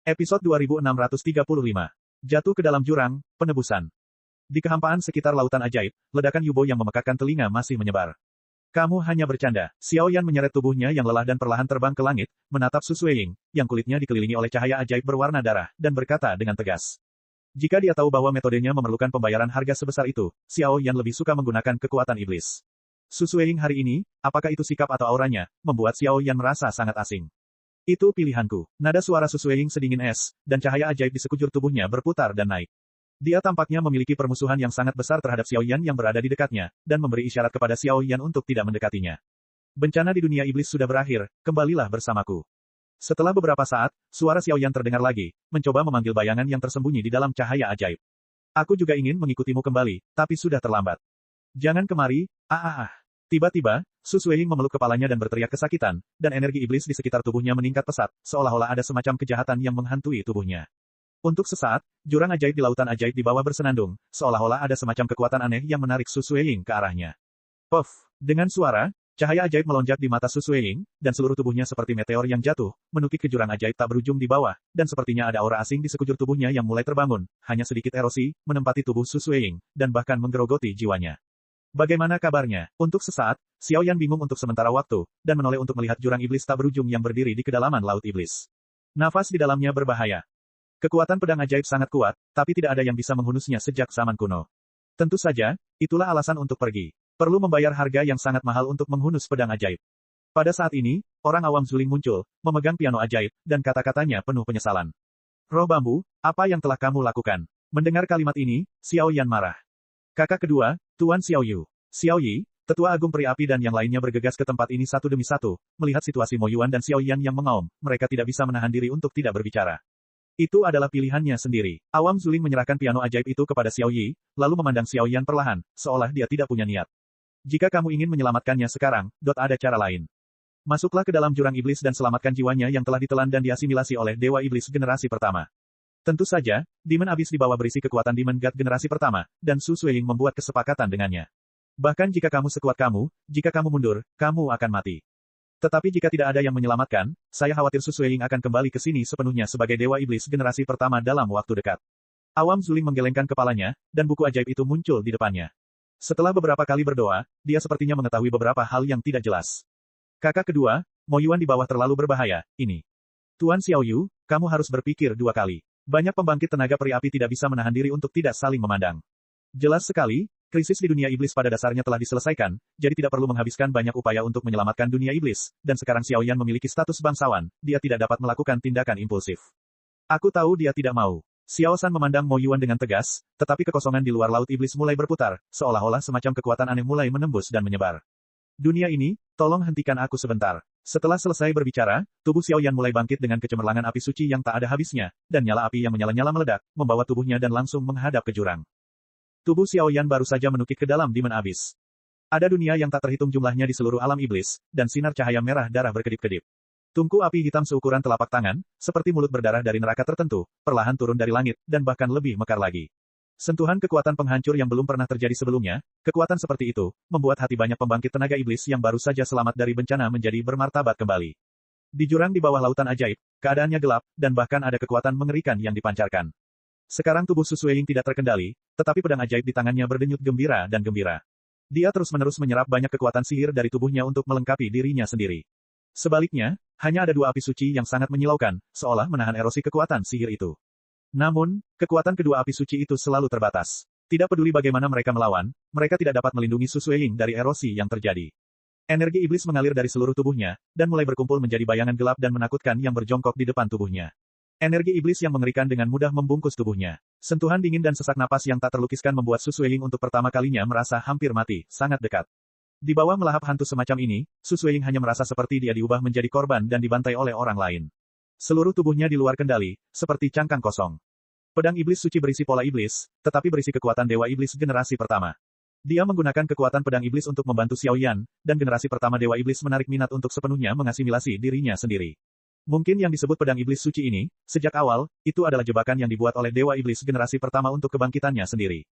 Episode 2635. Jatuh ke dalam jurang, penebusan. Di kehampaan sekitar lautan ajaib, ledakan Yubo yang memekakkan telinga masih menyebar. Kamu hanya bercanda. Xiao Yan menyeret tubuhnya yang lelah dan perlahan terbang ke langit, menatap Su Sueying, yang kulitnya dikelilingi oleh cahaya ajaib berwarna darah, dan berkata dengan tegas. Jika dia tahu bahwa metodenya memerlukan pembayaran harga sebesar itu, Xiao Yan lebih suka menggunakan kekuatan iblis. Su Sueying hari ini, apakah itu sikap atau auranya, membuat Xiao Yan merasa sangat asing. Itu pilihanku. Nada suara Su Sueying sedingin es, dan cahaya ajaib di sekujur tubuhnya berputar dan naik. Dia tampaknya memiliki permusuhan yang sangat besar terhadap Xiao Yan yang berada di dekatnya, dan memberi isyarat kepada Xiao Yan untuk tidak mendekatinya. Bencana di dunia iblis sudah berakhir, kembalilah bersamaku. Setelah beberapa saat, suara Xiao Yan terdengar lagi, mencoba memanggil bayangan yang tersembunyi di dalam cahaya ajaib. Aku juga ingin mengikutimu kembali, tapi sudah terlambat. Jangan kemari, Tiba-tiba, Su Sueying memeluk kepalanya dan berteriak kesakitan, dan energi iblis di sekitar tubuhnya meningkat pesat, seolah-olah ada semacam kejahatan yang menghantui tubuhnya. Untuk sesaat, jurang ajaib di lautan ajaib di bawah bersenandung, seolah-olah ada semacam kekuatan aneh yang menarik Su Sueying ke arahnya. Puff! Dengan suara, cahaya ajaib melonjak di mata Su Sueying, dan seluruh tubuhnya seperti meteor yang jatuh, menukik ke jurang ajaib tak berujung di bawah, dan sepertinya ada aura asing di sekujur tubuhnya yang mulai terbangun, hanya sedikit erosi, menempati tubuh Su Sueying, dan bahkan menggerogoti jiwanya. Bagaimana kabarnya? Untuk sesaat, Xiao Yan bingung untuk sementara waktu, dan menoleh untuk melihat jurang iblis tak berujung yang berdiri di kedalaman laut iblis. Nafas di dalamnya berbahaya. Kekuatan pedang ajaib sangat kuat, tapi tidak ada yang bisa menghunusnya sejak zaman kuno. Tentu saja, itulah alasan untuk pergi. Perlu membayar harga yang sangat mahal untuk menghunus pedang ajaib. Pada saat ini, orang awam Zuling muncul, memegang piano ajaib, dan kata-katanya penuh penyesalan. Roh bambu, apa yang telah kamu lakukan? Mendengar kalimat ini, Xiao Yan marah. Kakak kedua, Tuan Xiao Yu. Xiao Yi, tetua agung peri api dan yang lainnya bergegas ke tempat ini satu demi satu, melihat situasi Mo Yuan dan Xiao Yan yang mengaum, mereka tidak bisa menahan diri untuk tidak berbicara. Itu adalah pilihannya sendiri. Awam Zuling menyerahkan piano ajaib itu kepada Xiao Yi, lalu memandang Xiao Yan perlahan, seolah dia tidak punya niat. Jika kamu ingin menyelamatkannya sekarang, ada cara lain. Masuklah ke dalam jurang iblis dan selamatkan jiwanya yang telah ditelan dan diasimilasi oleh Dewa Iblis generasi pertama. Tentu saja, Demon Abyss di bawah berisi kekuatan Demon God generasi pertama, dan Su Sueying membuat kesepakatan dengannya. Bahkan jika kamu sekuat kamu, jika kamu mundur, kamu akan mati. Tetapi jika tidak ada yang menyelamatkan, saya khawatir Su Sueying akan kembali ke sini sepenuhnya sebagai Dewa Iblis generasi pertama dalam waktu dekat. Awam Zuling menggelengkan kepalanya, dan buku ajaib itu muncul di depannya. Setelah beberapa kali berdoa, dia sepertinya mengetahui beberapa hal yang tidak jelas. Kakak kedua, Mo Yuan di bawah terlalu berbahaya, ini. Tuan Xiao Yu, kamu harus berpikir dua kali. Banyak pembangkit tenaga peri api tidak bisa menahan diri untuk tidak saling memandang. Jelas sekali, krisis di dunia iblis pada dasarnya telah diselesaikan, jadi tidak perlu menghabiskan banyak upaya untuk menyelamatkan dunia iblis, dan sekarang Xiao Yan memiliki status bangsawan, dia tidak dapat melakukan tindakan impulsif. Aku tahu dia tidak mau. Xiao San memandang Mo Yuan dengan tegas, tetapi kekosongan di luar laut iblis mulai berputar, seolah-olah semacam kekuatan aneh mulai menembus dan menyebar. Dunia ini, tolong hentikan aku sebentar. Setelah selesai berbicara, tubuh Xiao Yan mulai bangkit dengan kecemerlangan api suci yang tak ada habisnya, dan nyala api yang menyala-nyala meledak, membawa tubuhnya dan langsung menghadap ke jurang. Tubuh Xiao Yan baru saja menukik ke dalam Demon Abyss. Ada dunia yang tak terhitung jumlahnya di seluruh alam iblis, dan sinar cahaya merah darah berkedip-kedip. Tungku api hitam seukuran telapak tangan, seperti mulut berdarah dari neraka tertentu, perlahan turun dari langit, dan bahkan lebih mekar lagi. Sentuhan kekuatan penghancur yang belum pernah terjadi sebelumnya, kekuatan seperti itu, membuat hati banyak pembangkit tenaga iblis yang baru saja selamat dari bencana menjadi bermartabat kembali. Di jurang di bawah lautan ajaib, keadaannya gelap, dan bahkan ada kekuatan mengerikan yang dipancarkan. Sekarang tubuh Su Sueying tidak terkendali, tetapi pedang ajaib di tangannya berdenyut gembira dan gembira. Dia terus-menerus menyerap banyak kekuatan sihir dari tubuhnya untuk melengkapi dirinya sendiri. Sebaliknya, hanya ada dua api suci yang sangat menyilaukan, seolah menahan erosi kekuatan sihir itu. Namun, kekuatan kedua api suci itu selalu terbatas. Tidak peduli bagaimana mereka melawan, mereka tidak dapat melindungi Su Sueying dari erosi yang terjadi. Energi iblis mengalir dari seluruh tubuhnya, dan mulai berkumpul menjadi bayangan gelap dan menakutkan yang berjongkok di depan tubuhnya. Energi iblis yang mengerikan dengan mudah membungkus tubuhnya. Sentuhan dingin dan sesak napas yang tak terlukiskan membuat Su Sueying untuk pertama kalinya merasa hampir mati, sangat dekat. Di bawah melahap hantu semacam ini, Su Sueying hanya merasa seperti dia diubah menjadi korban dan dibantai oleh orang lain. Seluruh tubuhnya di luar kendali, seperti cangkang kosong. Pedang iblis suci berisi pola iblis, tetapi berisi kekuatan Dewa Iblis generasi pertama. Dia menggunakan kekuatan pedang iblis untuk membantu Xiao Yan, dan generasi pertama Dewa Iblis menarik minat untuk sepenuhnya mengasimilasi dirinya sendiri. Mungkin yang disebut pedang iblis suci ini, sejak awal, itu adalah jebakan yang dibuat oleh Dewa Iblis generasi pertama untuk kebangkitannya sendiri.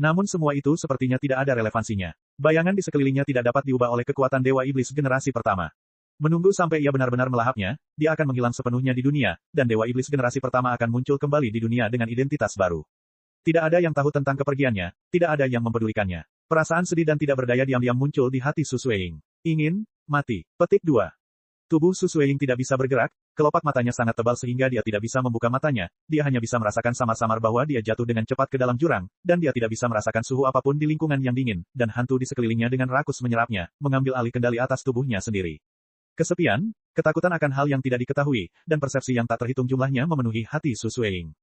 Namun semua itu sepertinya tidak ada relevansinya. Bayangan di sekelilingnya tidak dapat diubah oleh kekuatan Dewa Iblis generasi pertama. Menunggu sampai ia benar-benar melahapnya, dia akan menghilang sepenuhnya di dunia, dan Dewa Iblis generasi pertama akan muncul kembali di dunia dengan identitas baru. Tidak ada yang tahu tentang kepergiannya, tidak ada yang mempedulikannya. Perasaan sedih dan tidak berdaya diam-diam muncul di hati Su Sueying. Ingin mati. Petik 2. Tubuh Su Sueying tidak bisa bergerak, kelopak matanya sangat tebal sehingga dia tidak bisa membuka matanya, dia hanya bisa merasakan samar-samar bahwa dia jatuh dengan cepat ke dalam jurang, dan dia tidak bisa merasakan suhu apapun di lingkungan yang dingin, dan hantu di sekelilingnya dengan rakus menyerapnya, mengambil alih kendali atas tubuhnya sendiri. Kesepian, ketakutan akan hal yang tidak diketahui, dan persepsi yang tak terhitung jumlahnya memenuhi hati Su Sueying.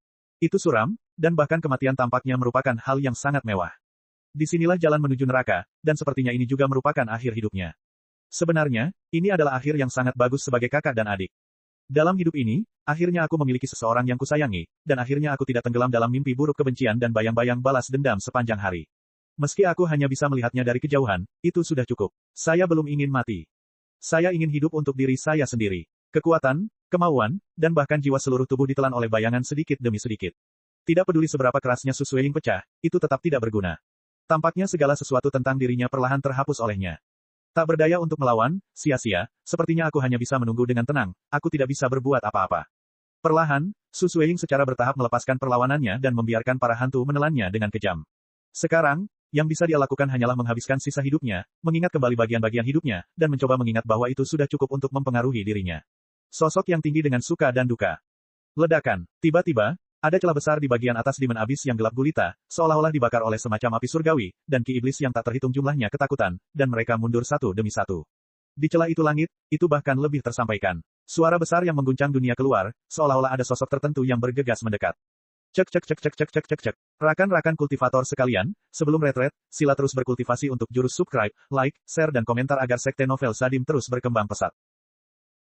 Itu suram, dan bahkan kematian tampaknya merupakan hal yang sangat mewah. Disinilah jalan menuju neraka, dan sepertinya ini juga merupakan akhir hidupnya. Sebenarnya, ini adalah akhir yang sangat bagus sebagai kakak dan adik. Dalam hidup ini, akhirnya aku memiliki seseorang yang kusayangi, dan akhirnya aku tidak tenggelam dalam mimpi buruk kebencian dan bayang-bayang balas dendam sepanjang hari. Meski aku hanya bisa melihatnya dari kejauhan, itu sudah cukup. Saya belum ingin mati. Saya ingin hidup untuk diri saya sendiri. Kekuatan, kemauan, dan bahkan jiwa seluruh tubuh ditelan oleh bayangan sedikit demi sedikit. Tidak peduli seberapa kerasnya Su Sueying pecah, itu tetap tidak berguna. Tampaknya segala sesuatu tentang dirinya perlahan terhapus olehnya. Tak berdaya untuk melawan, sia-sia, sepertinya aku hanya bisa menunggu dengan tenang, aku tidak bisa berbuat apa-apa. Perlahan, Su Sueying secara bertahap melepaskan perlawanannya dan membiarkan para hantu menelannya dengan kejam. Sekarang, yang bisa dia lakukan hanyalah menghabiskan sisa hidupnya, mengingat kembali bagian-bagian hidupnya, dan mencoba mengingat bahwa itu sudah cukup untuk mempengaruhi dirinya. Sosok yang tinggi dengan suka dan duka. Ledakan. Tiba-tiba, ada celah besar di bagian atas Demon Abyss yang gelap gulita, seolah-olah dibakar oleh semacam api surgawi, dan ki iblis yang tak terhitung jumlahnya ketakutan, dan mereka mundur satu demi satu. Di celah itu langit, itu bahkan lebih tersampaikan. Suara besar yang mengguncang dunia keluar, seolah-olah ada sosok tertentu yang bergegas mendekat. Cek cek cek cek cek cek cek cek. Rakan-rakan kultivator sekalian, sebelum retret, sila terus berkultivasi untuk jurus subscribe, like, share dan komentar agar sekte novel Sadim terus berkembang pesat.